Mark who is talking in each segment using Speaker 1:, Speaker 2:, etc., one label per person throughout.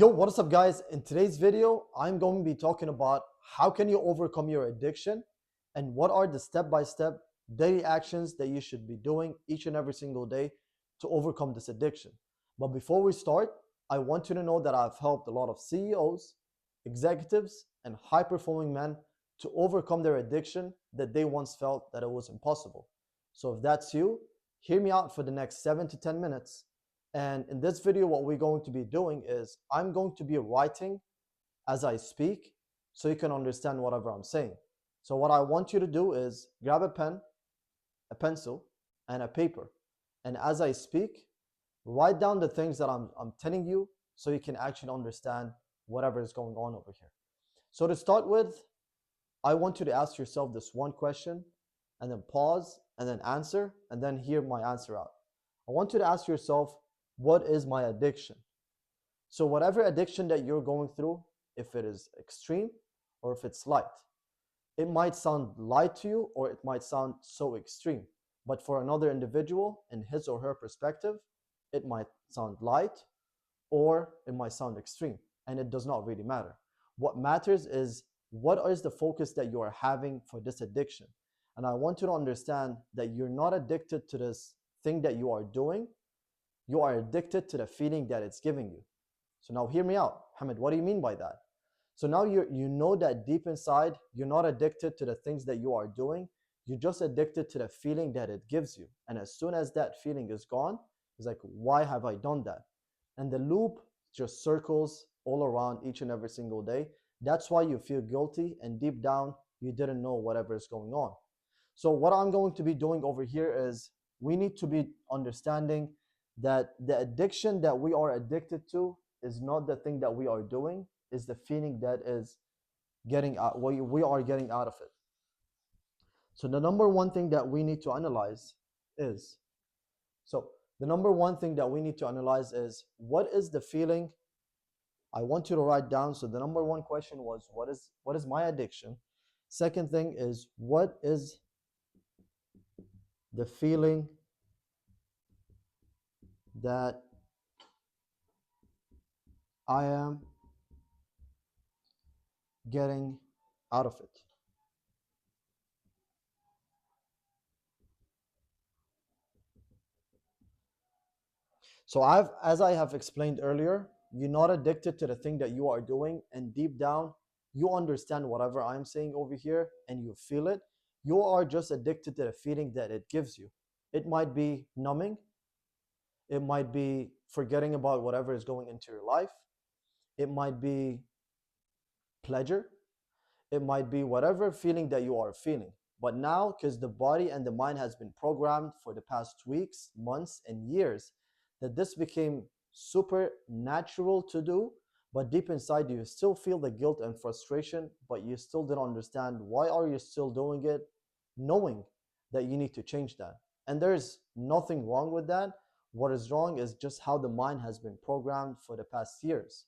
Speaker 1: Yo, what is up guys? In today's video, I'm going to be talking about how can you overcome your addiction and what are the step-by-step daily actions that you should be doing each and every single day to overcome this addiction. But before we start, I want you to know that I've helped a lot of CEOs, executives, and high-performing men to overcome their addiction that they once felt that it was impossible. So if that's you, hear me out for the next 7 to 10 minutes. And in this video, what we're going to be doing is I'm going to be writing as I speak so you can understand whatever I'm saying. So what I want you to do is grab a pen, a pencil, and a paper. And as I speak, write down the things that I'm telling you so you can actually understand whatever is going on over here. So to start with, I want you to ask yourself this one question and then pause and then answer and then hear my answer out. I want you to ask yourself, what is my addiction? So whatever addiction that you're going through, if it is extreme or if it's light, it might sound light to you or it might sound so extreme. But for another individual, in his or her perspective, it might sound light or it might sound extreme. And it does not really matter. What matters is what is the focus that you are having for this addiction. And I want you to understand that you're not addicted to this thing that you are doing. You are addicted to the feeling that it's giving you. So now hear me out. Hamid, what do you mean by that? So now you know that deep inside, you're not addicted to the things that you are doing. You're just addicted to the feeling that it gives you. And as soon as that feeling is gone, it's like, why have I done that? And the loop just circles all around each and every single day. That's why you feel guilty, and deep down, you didn't know whatever is going on. So what I'm going to be doing over here is we need to be understanding that the addiction that we are addicted to is not the thing that we are doing, is the feeling that is getting out, we are getting out of it. So the number one thing that we need to analyze is, what is the feeling? I want you to write down. So the number one question was, what is my addiction? Second thing is, what is the feeling that I am getting out of it? So as I have explained earlier, you're not addicted to the thing that you are doing, and deep down, you understand whatever I'm saying over here and you feel it. You are just addicted to the feeling that it gives you. It might be numbing. It might be forgetting about whatever is going into your life. It might be pleasure. It might be whatever feeling that you are feeling. But now, because the body and the mind has been programmed for the past weeks, months, and years, that this became super natural to do, but deep inside you still feel the guilt and frustration, but you still don't understand why are you still doing it, knowing that you need to change that. And there's nothing wrong with that. What is wrong is just how the mind has been programmed for the past years.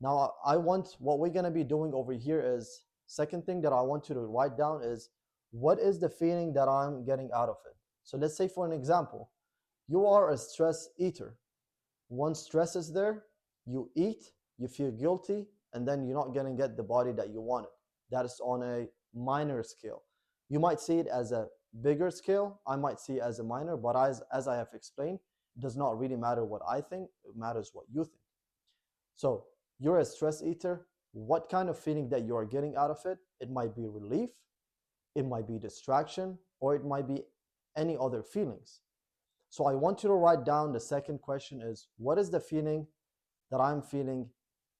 Speaker 1: Now, what we're going to be doing over here is, second thing that I want you to write down is, what is the feeling that I'm getting out of it? So let's say, for an example, you are a stress eater. Once stress is there, you eat, you feel guilty, and then you're not going to get the body that you wanted. That is on a minor scale. You might see it as a bigger scale. I might see it as a minor, but as I have explained, it does not really matter what I think. It matters what you think. So you're a stress eater. What kind of feeling that you are getting out of it? It might be relief, it might be distraction, or it might be any other feelings. So I want you to write down, the second question is, what is the feeling that I'm feeling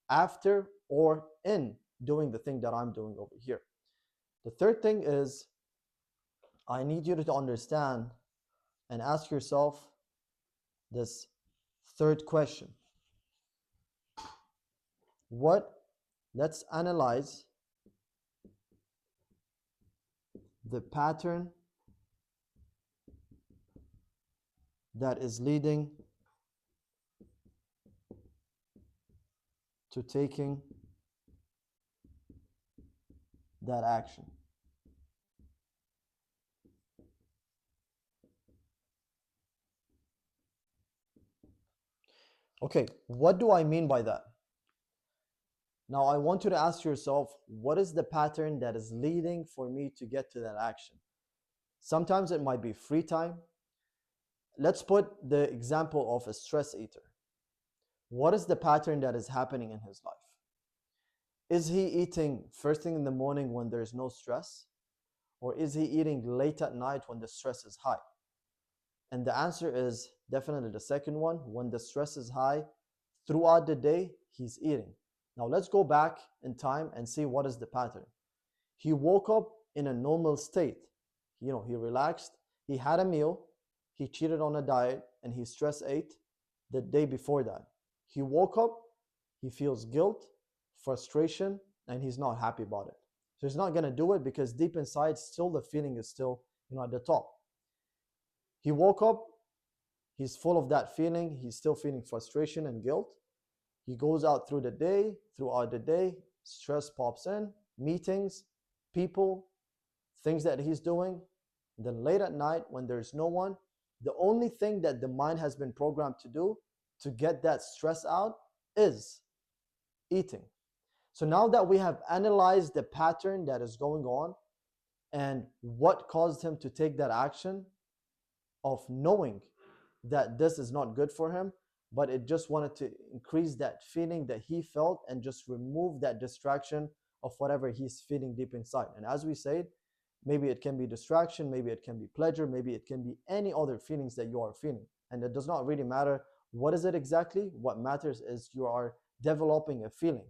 Speaker 1: after or in doing the thing that I'm doing over here? The third thing is, I need you to understand and ask yourself this third question. Let's analyze the pattern that is leading to taking that action. Okay, what do I mean by that? Now, I want you to ask yourself, what is the pattern that is leading for me to get to that action? Sometimes it might be free time. Let's put the example of a stress eater. What is the pattern that is happening in his life? Is he eating first thing in the morning when there's no stress? Or is he eating late at night when the stress is high? And the answer is definitely the second one. When the stress is high, throughout the day, he's eating. Now let's go back in time and see what is the pattern. He woke up in a normal state. He relaxed, he had a meal, he cheated on a diet, and he stress ate the day before that. He woke up, he feels guilt, frustration, and he's not happy about it. So he's not going to do it because deep inside, still the feeling is still, at the top. He woke up, he's full of that feeling, he's still feeling frustration and guilt. He goes out throughout the day, stress pops in, meetings, people, things that he's doing. Then late at night, when there's no one, the only thing that the mind has been programmed to do to get that stress out is eating. So now that we have analyzed the pattern that is going on and what caused him to take that action of knowing that this is not good for him, but it just wanted to increase that feeling that he felt and just remove that distraction of whatever he's feeling deep inside. And as we said, maybe it can be distraction, maybe it can be pleasure, maybe it can be any other feelings that you are feeling. And it does not really matter what is it exactly. What matters is you are developing a feeling.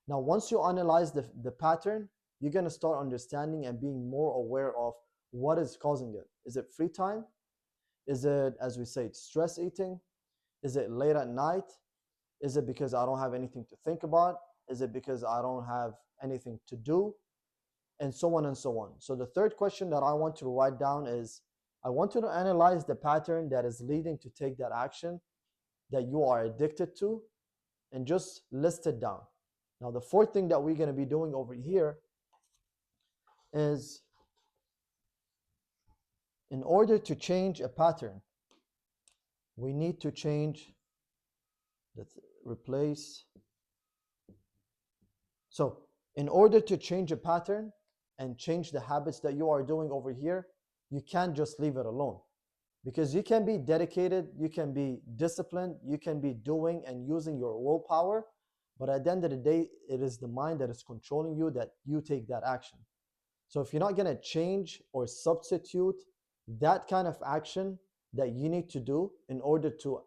Speaker 1: Now, once you analyze the pattern, you're going to start understanding and being more aware of what is causing it. Is it free time? Is it, as we say, stress eating? Is it late at night? Is it because I don't have anything to think about? Is it because I don't have anything to do? And so on and so on. So the third question that I want to write down is, I want you to analyze the pattern that is leading to take that action that you are addicted to, and just list it down. Now, the fourth thing that we're going to be doing over here is, in order to change a pattern, we need to change, replace. So in order to change a pattern and change the habits that you are doing over here, you can't just leave it alone. Because you can be dedicated, you can be disciplined, you can be doing and using your willpower, but at the end of the day, it is the mind that is controlling you, that you take that action. So if you're not going to change or substitute that kind of action that you need to do in order to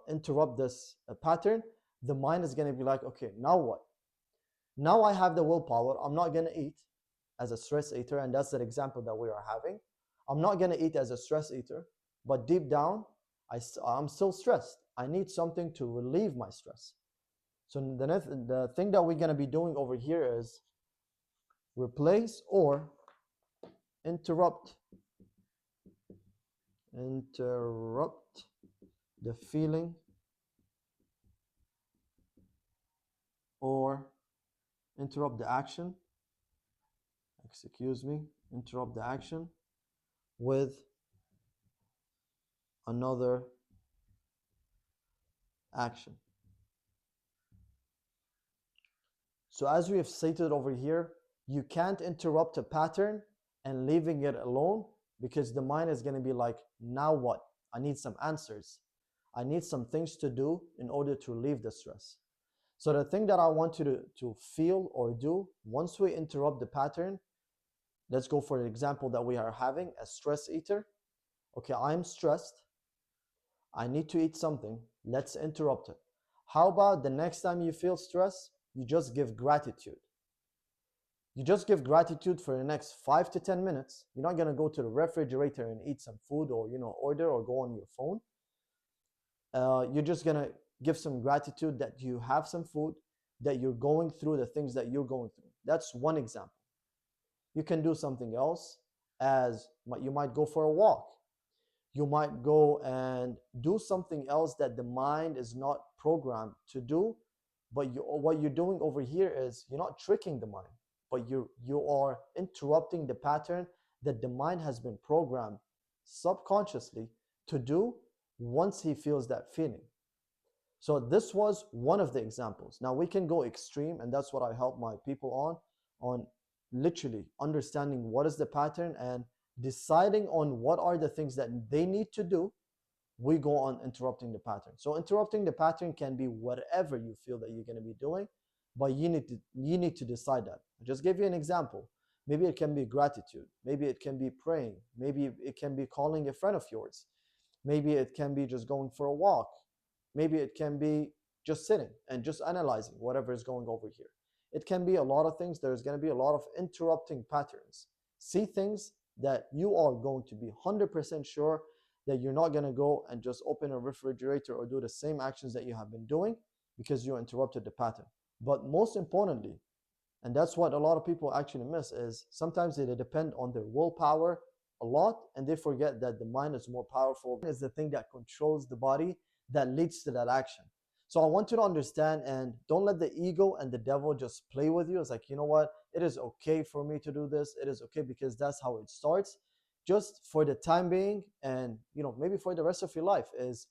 Speaker 1: interrupt this pattern, the mind is going to be like, okay, now what? Now I have the willpower, I'm not going to eat as a stress eater, and that's the example that we are having. I'm not going to eat as a stress eater, but deep down, I'm still stressed. I need something to relieve my stress. So the thing that we're going to be doing over here is replace or interrupt the feeling or interrupt the action, interrupt the action with another action. So as we have stated over here, you can't interrupt a pattern and leaving it alone, because the mind is going to be like, now what? I need some answers. I need some things to do in order to relieve the stress. So the thing that I want you to feel or do once we interrupt the pattern, let's go for the example that we are having, a stress eater. Okay, I'm stressed. I need to eat something. Let's interrupt it. How about the next time you feel stress, you just give gratitude. You just give gratitude for the next 5 to 10 minutes. You're not going to go to the refrigerator and eat some food, or order or go on your phone. You're just going to give some gratitude that you have some food, that you're going through the things that you're going through. That's one example. You can do something else, as you might go for a walk. You might go and do something else that the mind is not programmed to do, but what you're doing over here is you're not tricking the mind, but you are interrupting the pattern that the mind has been programmed subconsciously to do once he feels that feeling. So this was one of the examples. Now we can go extreme, and that's what I help my people on literally understanding what is the pattern and deciding on what are the things that they need to do. We go on interrupting the pattern. So interrupting the pattern can be whatever you feel that you're going to be doing, but you need to decide that. I just give you an example. Maybe it can be gratitude, maybe it can be praying, maybe it can be calling a friend of yours, maybe it can be just going for a walk, maybe it can be just sitting and just analyzing whatever is going over here. It can be a lot of things. There's going to be a lot of interrupting patterns. See things that you are going to be 100% sure that you're not going to go and just open a refrigerator or do the same actions that you have been doing because you interrupted the pattern. But most importantly, and that's what a lot of people actually miss, is sometimes they depend on their willpower a lot and they forget that the mind is more powerful. It's the thing that controls the body that leads to that action. So I want you to understand, and don't let the ego and the devil just play with you. It's like, you know what? It is okay for me to do this. It is okay because that's how it starts. Just for the time being, and maybe for the rest of your life, is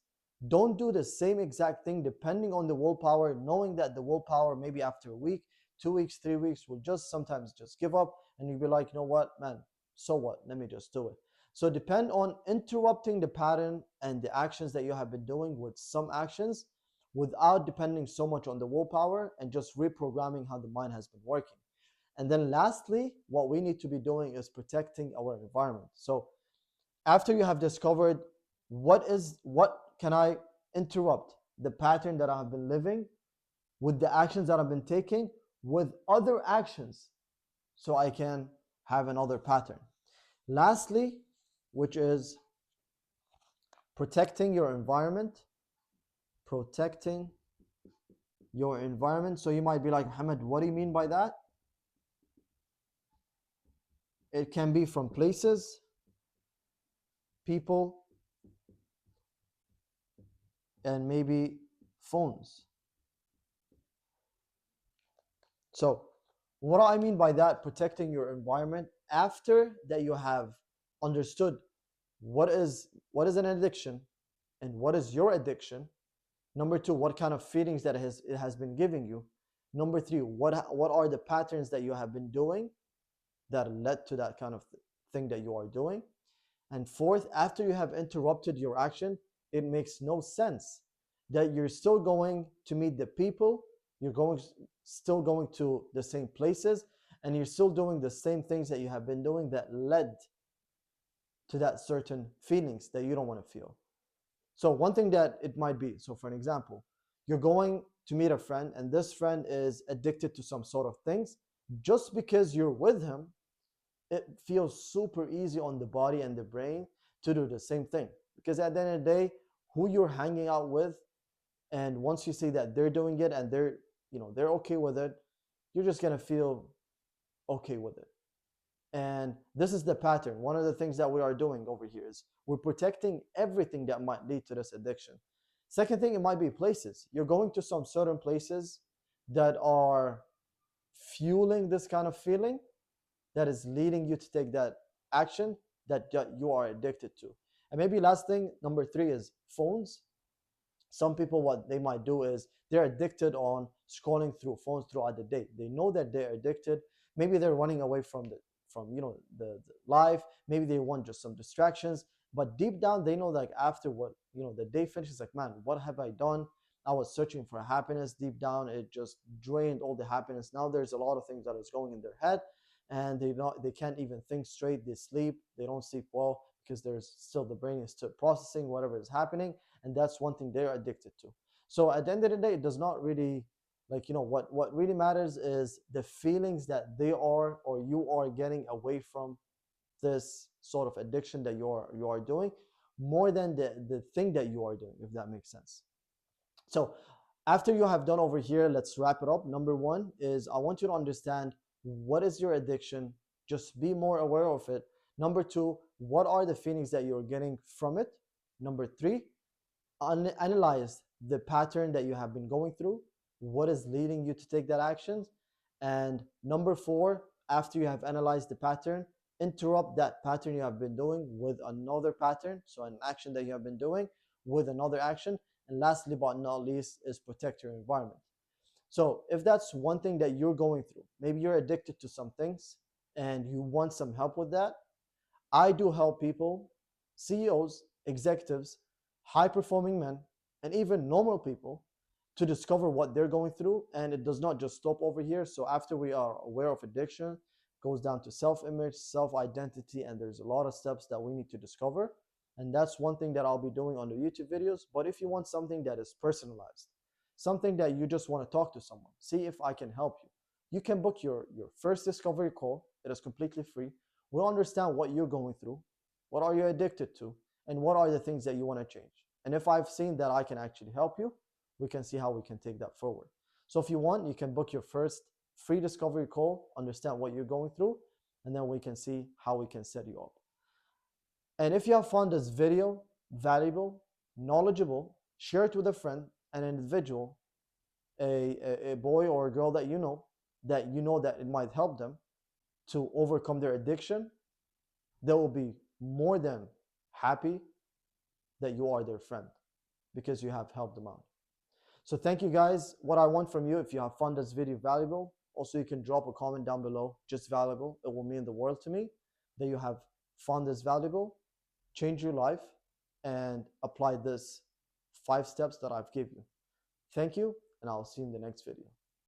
Speaker 1: don't do the same exact thing depending on the willpower, knowing that the willpower maybe after a week, 2 weeks, 3 weeks will just sometimes just give up, and you'll be like, you know what, man, so what? Let me just do it. So depend on interrupting the pattern and the actions that you have been doing with some actions without depending so much on the willpower and just reprogramming how the mind has been working. And then lastly, what we need to be doing is protecting our environment. So after you have discovered what can I interrupt the pattern that I have been living with the actions that I've been taking with other actions so I can have another pattern. Lastly, which is protecting your environment. Protecting your environment. So you might be like, Muhammad, what do you mean by that? It can be from places, people, and maybe phones. So what do I mean by that, protecting your environment? After that you have understood what is an addiction and what is your addiction. Number two, what kind of feelings that it has been giving you. Number three, what are the patterns that you have been doing that led to that kind of thing that you are doing. And fourth, after you have interrupted your action, it makes no sense that you're still going to meet the people, still going to the same places, and you're still doing the same things that you have been doing that led to that certain feelings that you don't want to feel. So one thing that it might be, so for an example, you're going to meet a friend and this friend is addicted to some sort of things. Just because you're with him, it feels super easy on the body and the brain to do the same thing. Because at the end of the day, who you're hanging out with, and once you see that they're doing it and they're okay with it, you're just gonna feel okay with it. And this is the pattern. One of the things that we are doing over here is we're protecting everything that might lead to this addiction. Second thing, it might be places. You're going to some certain places that are fueling this kind of feeling that is leading you to take that action that you are addicted to. And maybe last thing, number three, is phones. Some people, what they might do is they're addicted on scrolling through phones throughout the day. They know that they're addicted. Maybe they're running away from the life. Maybe they want just some distractions. But deep down, they know, like, after what the day finishes, like, man, what have I done? I was searching for happiness. Deep down, it just drained all the happiness. Now there's a lot of things that is going in their head, and they can't even think straight. They sleep. They don't sleep well because there's still, the brain is still processing whatever is happening, and that's one thing they're addicted to. So at the end of the day, it does not really, what really matters is the feelings that they are, or you are, getting away from this sort of addiction that you are doing, more than the thing that you are doing, if that makes sense. So after you have done over here, let's wrap it up. Number one is, I want you to understand what is your addiction. Just be more aware of it. Number two, what are the feelings that you're getting from it? Number three, analyze the pattern that you have been going through. What is leading you to take that action? And number four, after you have analyzed the pattern, interrupt that pattern you have been doing with another pattern. So an action that you have been doing with another action. And lastly but not least is protect your environment. So if that's one thing that you're going through, maybe you're addicted to some things and you want some help with that, I do help people, CEOs, executives, high performing men, and even normal people to discover what they're going through. And it does not just stop over here. So after we are aware of addiction, goes down to self-image, self-identity, and there's a lot of steps that we need to discover. And that's one thing that I'll be doing on the YouTube videos. But if you want something that is personalized, something that you just want to talk to someone, see if I can help you, you can book your first discovery call. It is completely free. We'll understand what you're going through, what are you addicted to, and what are the things that you want to change. And if I've seen that I can actually help you, we can see how we can take that forward. So if you want, you can book your first free discovery call, understand what you're going through, and then we can see how we can set you up. And if you have found this video valuable, knowledgeable, share it with a friend, an individual, a boy or a girl that you know that it might help them to overcome their addiction. They will be more than happy that you are their friend because you have helped them out. So thank you guys. What I want from you, if you have found this video valuable, also you can drop a comment down below, just valuable. It will mean the world to me that you have found this valuable, change your life, and apply this 5 steps that I've given you. Thank you, and I'll see you in the next video.